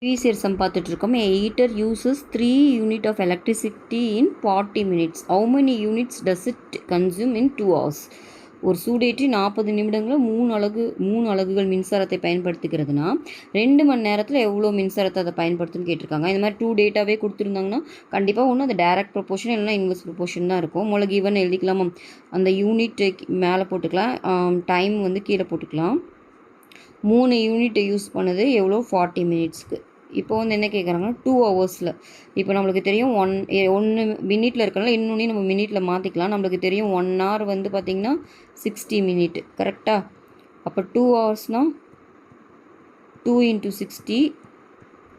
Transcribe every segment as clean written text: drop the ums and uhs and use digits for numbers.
Previous some பார்த்துட்டு இருக்கோம். A heater uses 3 unit of electricity in 40 minutes. How many units does it consume in 2 hours? ஒரு சூடேற்றி 40 நிமிடங்களில் மூணு அலகுகள் மின்சாரத்தை பயன்படுத்துகிறதுனா 2 மணி நேரத்தில் எவ்வளோ மின்சாரத்தை அதை பயன்படுத்துன்னு கேட்டிருக்காங்க. இந்த மாதிரி 2 டேட்டாவே கொடுத்துருந்தாங்கன்னா கண்டிப்பாக ஒன்று அது டைரக்ட் ப்ரொபோர்ஷன் இல்லைனா இன்வெர்ஸ் ப்ரொபோர்ஷன் தான் இருக்கும். மூல கிவன் எழுதிக்கலாமா, அந்த யூனிட் மேலே போட்டுக்கலாம், டைம் வந்து கீழே போட்டுக்கலாம். 3 யூனிட்டை யூஸ் பண்ணது எவ்வளோ 40 மினிட்ஸ்க்கு. இப்போ வந்து என்ன கேட்குறாங்கன்னா 2 ஹவர்ஸில். இப்போ நம்மளுக்கு தெரியும் 1 மினிட்டில் இருக்கனால இன்னொன்று நம்ம மினிட்டில் மாற்றிக்கலாம். நம்மளுக்கு தெரியும் 1 hour வந்து பார்த்திங்கன்னா 60 மினிட் கரெக்டாக. அப்போ 2 ஹவர்ஸ்னால் 2 × 60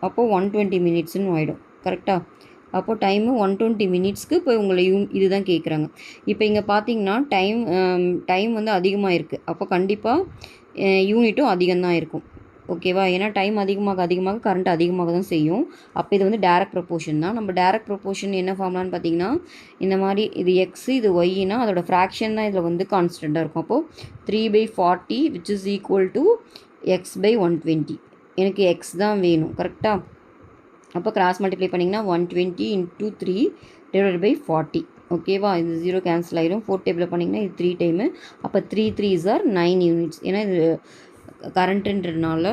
அப்போது 120 மினிட்ஸ்னு ஆகிடும் கரெக்டாக. அப்போது டைமு 120 மினிட்ஸ்க்கு இப்போ உங்களை இதுதான் கேட்குறாங்க. இப்போ இங்கே பார்த்தீங்கன்னா டைம் வந்து அதிகமாக இருக்குது. அப்போ கண்டிப்பாக யூனிட்டும் அதிகம்தான் இருக்கும். ஓகேவா, ஏன்னா டைம் அதிகமாக கரண்ட் அதிகமாக தான் செய்யும். அப்போ இது வந்து டைரக்ட் ப்ரொபோர்ஷன் தான். நம்ம டைரக்ட் ப்ரொபோர்ஷன் என்ன ஃபார்ம்லான்னு பார்த்தீங்கன்னா இந்த மாதிரி இது எக்ஸ் இது ஒய்னா அதோட ஃப்ராக்ஷன் தான் இதில் வந்து கான்ஸ்டண்ட்டாக இருக்கும். அப்போது 3/40 which is equal to x/120. எனக்கு எக்ஸ் தான் வேணும் கரெக்டாக. அப்போ கிராஸ் மல்டிப்ளை பண்ணிங்கன்னா 120 × 3 / 40. ஓகேவா, இது 0 கேன்சல் ஆகிடும். 4 டேபிளில் பண்ணிங்கன்னா இது 3 டைமு. அப்போ 3 3s are 9 யூனிட்ஸ். ஏன்னா இது கரண்ட்டுன்றதுனால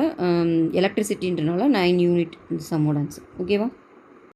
எலக்ட்ரிசிட்டின்றனால 9 யூனிட் சம்மோட ஆன்சர். ஓகேவா.